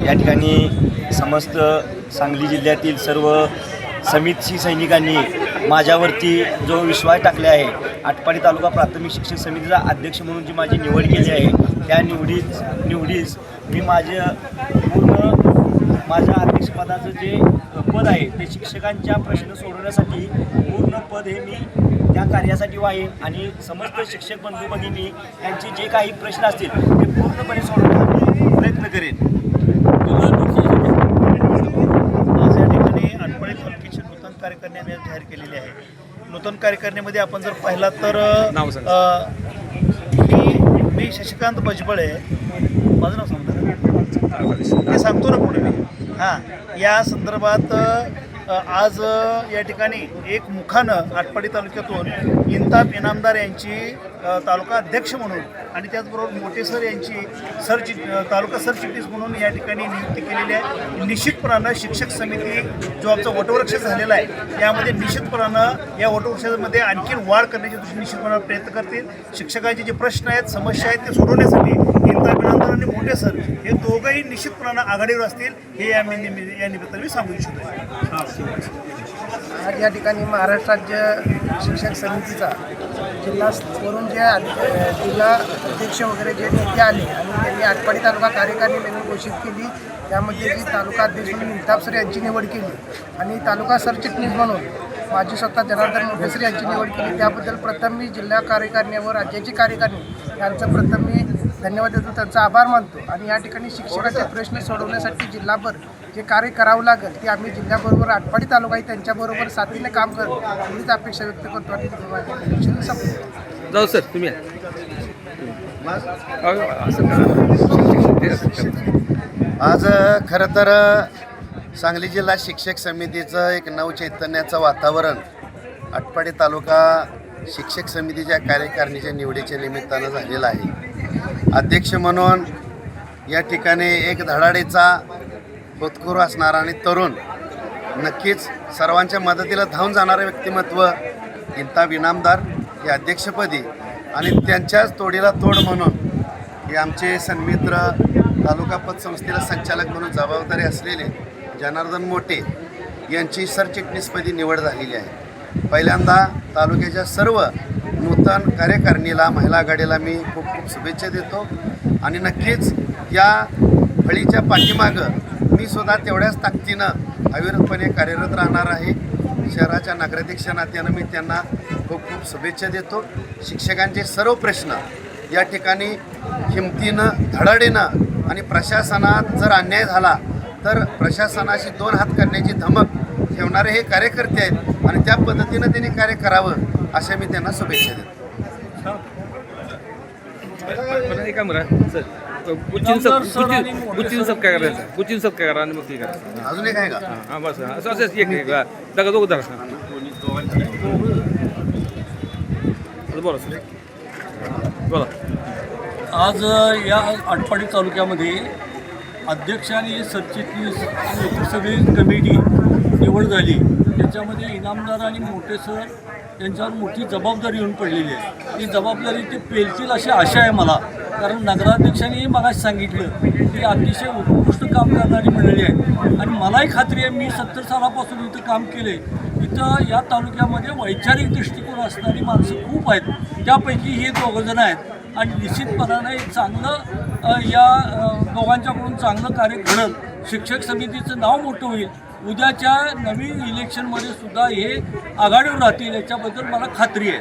या ठिकाणी समस्त सांगली जिल्ह्यातील सर्व समिती सैनिकांनी माझ्यावरती जो विश्वास टाकले आहे, आटपाडी तालुका प्राथमिक शिक्षक समितीचा अध्यक्ष म्हणून जी माझी निवड केली आहे, त्या निवडीस मी माझ्या अध्यक्षपदाचं जे पद आहे ते शिक्षकांच्या प्रश्न सोडवण्यासाठी पूर्ण पद हे मी त्या कार्यासाठी वाहीन आणि समस्त शिक्षक बंधू भगिनी यांचे जे काही प्रश्न असतील ते पूर्णपणे सोडवण्यासाठी प्रयत्न करेन. आज या ठिकाणी आटपाडी तालुक्याची नूतन कार्यकारिणी आम्ही जाहीर केलेली आहे. नूतन कार्यकारिणीमध्ये आपण जर पाहिला तर मी शशिकांत भजबळे, माझं नाव सांगतो ते सांगतो ना पुढे मी या संदर्भात आज या ठिकाणी एक मुखानं आटपाडी तालुक्यातून इंताब इनामदार यांची तालुका अध्यक्ष म्हणून आणि त्याचबरोबर मोठे सर यांची तालुका सरचिटणीस म्हणून या ठिकाणी नियुक्ती केलेली आहे. निश्चितपणानं शिक्षक समिती जो आमचा वटवृक्ष झालेला आहे यामध्ये निश्चितपणानं या वटवृक्षामध्ये आणखीन वाढ करण्याची दृष्टीने निश्चितपणानं प्रयत्न करतील. शिक्षकांचे जे प्रश्न आहेत, समस्या आहेत ते सोडवण्यासाठी इंताब इनामदार आणि मोठे सर हे दोघंही निश्चितपणानं आघाडीवर असतील हे या निमित्ताने मी सांगू इच्छितो. आज या ठिकाणी महाराष्ट्र राज्य शिक्षक समितीचा जिल्हावरून जिल्हा अध्यक्ष वगैरे जे नेते आले आणि त्यांनी आटपाडी तालुका कार्यकारिणी नवीन घोषित केली. त्यामध्ये जी तालुका अध्यक्ष म्हणून इंताब सर यांची निवड केली आणि तालुका सरचिटणीस म्हणून माझी स्वतः जनार्दन मोठेसर यांची निवड केली. त्याबद्दल प्रथम मी जिल्हा कार्यकारिणी व राज्याची कार्यकारिणी यांचं प्रथम मी धन्यवाद देतो, त्यांचा आभार मानतो. आणि या ठिकाणी शिक्षकाचे प्रश्न सोडवण्यासाठी जिल्हाभर जे कार्य करावं लागेल ते आम्ही जिल्ह्याबरोबर आटपाडी तालुकाही त्यांच्याबरोबर साथीने काम करू एवढीच अपेक्षा व्यक्त करतो. आणि जाऊ सर तुम्ही आज खरं तर सांगली जिल्हा शिक्षक समितीचं एक नवचैतन्याचं वातावरण आटपाडी तालुका शिक्षक समितीच्या कार्यकारिणीच्या निवडीच्या निमित्तानं झालेलं आहे. अध्यक्ष म्हणून या ठिकाणी एक धडाडीचा होतकरू असणारा आणि तरुण, नक्कीच सर्वांच्या मदतीला धावून जाणारं व्यक्तिमत्व इंताब इनामदार हे अध्यक्षपदी आणि त्यांच्याच तोडीला तोड म्हणून हे आमचे सन्मित्र तालुका पतसंस्थेला संचालक म्हणून जबाबदारी असलेले जनार्दन मोठे यांची सरचिटणीसपदी निवड झालेली आहे. पहिल्यांदा तालुक्याच्या सर्व नूतन कार्यकारिणीला, महिला आघाडीला मी खूप खूप शुभेच्छा देतो आणि नक्कीच या फळीच्या पाठीमागं मी सुद्धा तेवढ्याच ताकदीनं अविरतपणे कार्यरत राहणार आहे. शहराच्या नगराध्यक्ष नात्यानं मी त्यांना खूप खूप शुभेच्छा देतो. शिक्षकांचे सर्व प्रश्न या ठिकाणी हिमतीनं, धडाडीनं आणि प्रशासनात जर अन्याय झाला तर प्रशासनाशी दोन हात करण्याची धमक ठेवणारे हे कार्यकर्ते आहेत आणि त्या पद्धतीनं त्यांनी कार्य करावं अशा मी त्यांना शुभेच्छा देतो. काय करायचं, गुचिन सब काय करा आणि मग ते करायचं. अजून एक आहे का? हां बस असं एक दाखा दोघं दाखा बोला सर बोला. आज या आटपाडी तालुक्यामध्ये अध्यक्ष आणि सरचिटणीस आणि सगळी कमिटी निवड झाली. त्याच्यामध्ये इनामदार आणि मोठे सर यांच्यावर मोठी जबाबदारी येऊन पडलेली आहे. ती जबाबदारी ते पेलतील अशी आशा आहे मला, कारण नगराध्यक्षांनी मगाशी सांगितलं की अतिशय उत्कृष्ट काम करणारी मंडळी आहे आणि मलाही खात्री आहे, मी 70 सालापासून इथं काम केले. इथं या तालुक्यामध्ये वैचारिक दृष्टिकोन असणारी माणसं खूप आहेत, त्यापैकी हे दोघंजण आहेत आणि निश्चितपणाने चांगलं या दोघांच्याकडून चांगलं कार्य घडलं. शिक्षक समितीचं नाव मोठं होईल. उद्याच्या नवीन इलेक्शनमध्ये सुद्धा हे आघाडीवर राहतील याच्याबद्दल मला खात्री आहे.